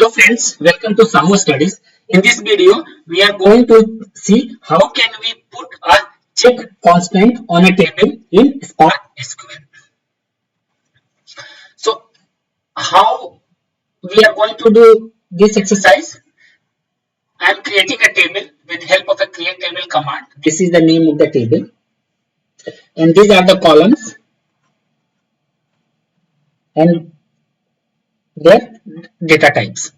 Hello friends, welcome to SahuStudies. In this video, we are going to see how can we put a check constant on a table in SparkSQL. So, how we are going to do this exercise? I am creating a table with help of a create table command. This is the name of the table, and these are the columns and their data types.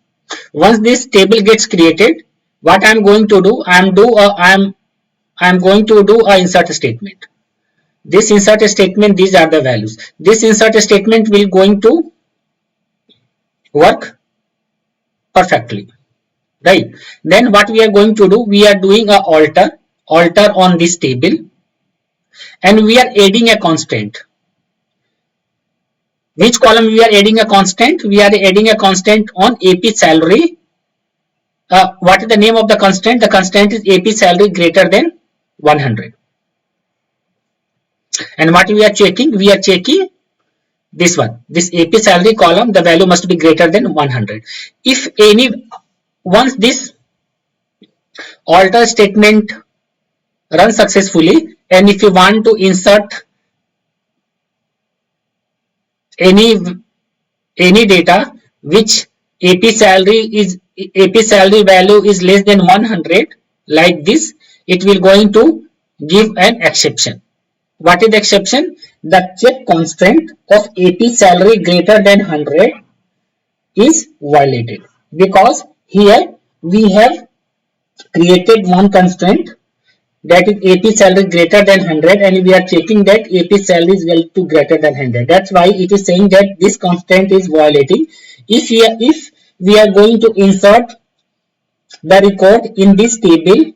Once this table gets created, what I'm going to do, I'm going to do a insert statement. This insert statement, these are the values. This insert statement will going to work perfectly, right? Then what we are going to do, we are doing a alter on this table, and we are adding a constant. Which column we are adding a constant? We are adding a constant on AP salary. What is the name of the constant? The constant is AP salary greater than 100. And what we are checking? We are checking this one. This AP salary column, the value must be greater than 100. If any, once this alter statement runs successfully, and if you want to insert any data which AP salary value is less than 100, like this, it will going to give an exception. What is the exception? The check constraint of AP salary greater than 100 is violated, because here we have created one constraint, that is AP salary greater than 100, and we are checking that AP salary is equal to greater than 100. That's why it is saying that this constraint is violating. If we are going to insert the record in this table,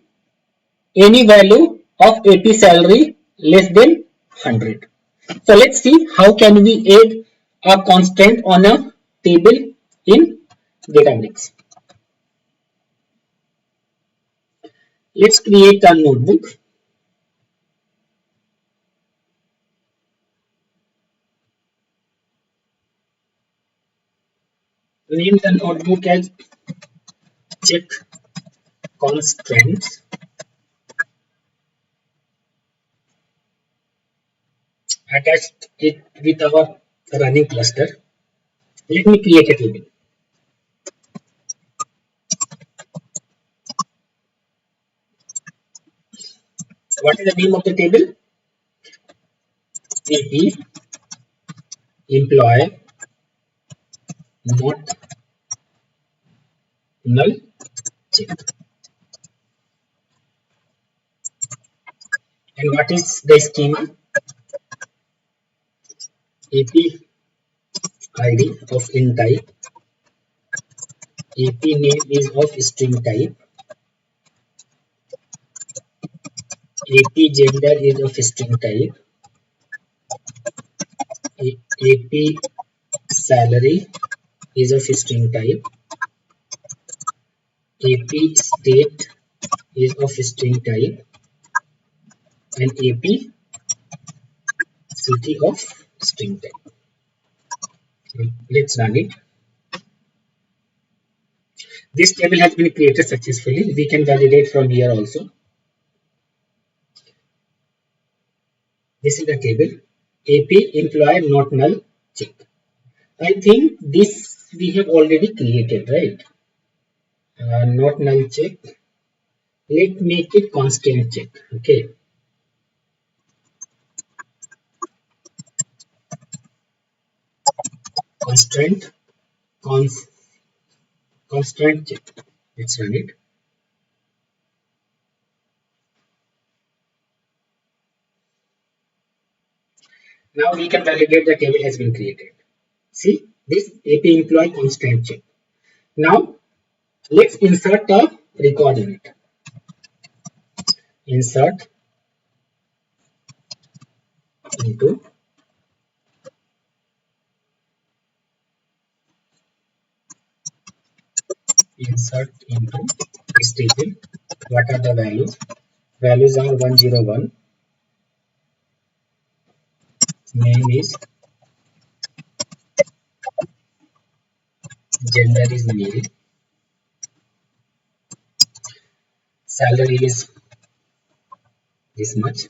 any value of AP salary less than 100. So let's see how can we add a constant on a table in Databricks. Let's create a notebook. Name the notebook as check constraints. Attached it with our running cluster. Let me create a table. What is the name of the table? AP employee not null check. And what is the schema? AP ID of int type. AP name is of string type. AP gender is of string type. AP salary is of string type. AP state is of string type, and AP city of string type. Let's run it. This table has been created successfully. We can validate from here also. This is the table. AP employee not null check. I think this we have already created, right? Not null check. Let's make it constant check. Okay. Constraint check. Let's run it. Now we can validate the table has been created. See this AP employee constant check. Now let's insert a record in it. Insert into this table. What are the values? Values are 101. Name is gender is male, salary is this much,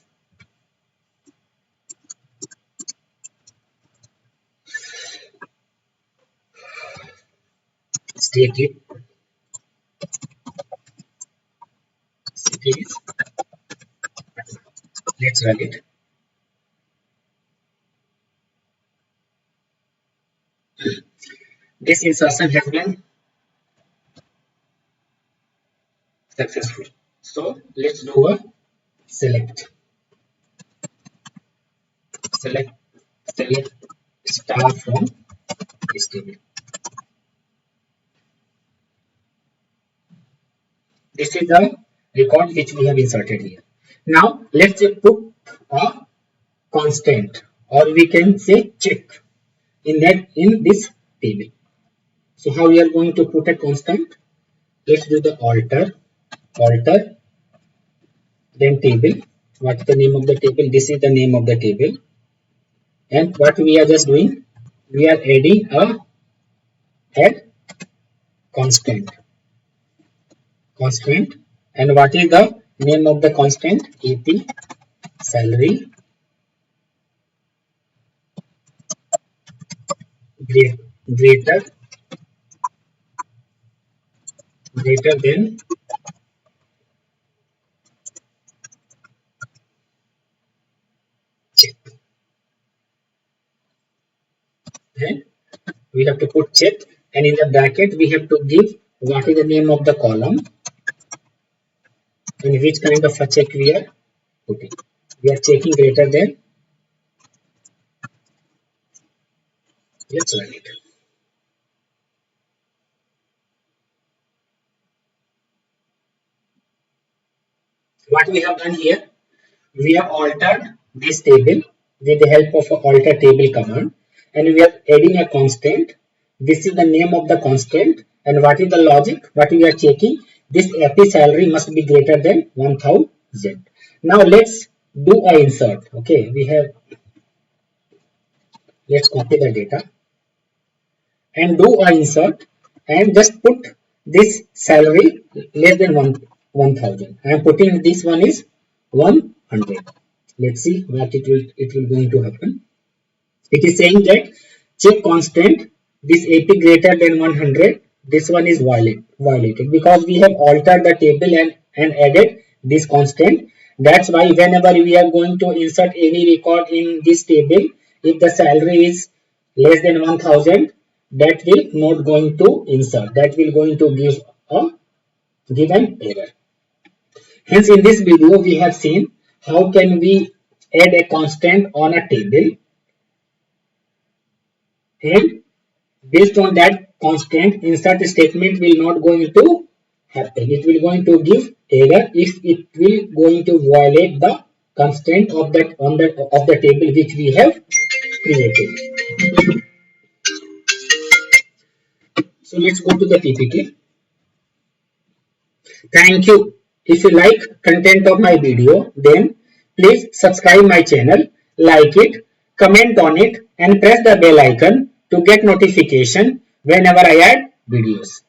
state it, city is, let's run it. This insertion has been successful. So let's do a select, select, select star from this table. This is the record which we have inserted here. Now let's put a constant, or we can say check in this table. So how we are going to put a constant? Let's do the alter, then table. What's the name of the table? This is the name of the table. And what we are just doing, we are adding a head constant. And what is the name of the constant? AP salary greater than check. And we have to put check, and in the bracket we have to give what is the name of the column and which kind of a check we are putting. We are checking greater than. Let's run it. What we have done here, we have altered this table with the help of a alter table command, and we are adding a constant. This is the name of the constant, and what is the logic? What we are checking? This AP salary must be greater than 1000. Now let's do a insert. Okay, let's copy the data and do a insert, and just put this salary less than 1000. I am putting this one is 100. Let's see what it will going to happen. It is saying that check constant, this AP greater than 100, this one is violated because we have altered the table and added this constant. That's why whenever we are going to insert any record in this table, if the salary is less than 1000, that will not going to insert. That will going to give an error. Hence, in this video, we have seen how can we add a constant on a table, and based on that constant, insert statement will not going to happen. It will going to give error if it will going to violate the constraint of that of the table which we have created. So let's go to the PPT. Thank you. If you like content of my video, then please subscribe my channel, like it, comment on it, and press the bell icon to get notification whenever I add videos.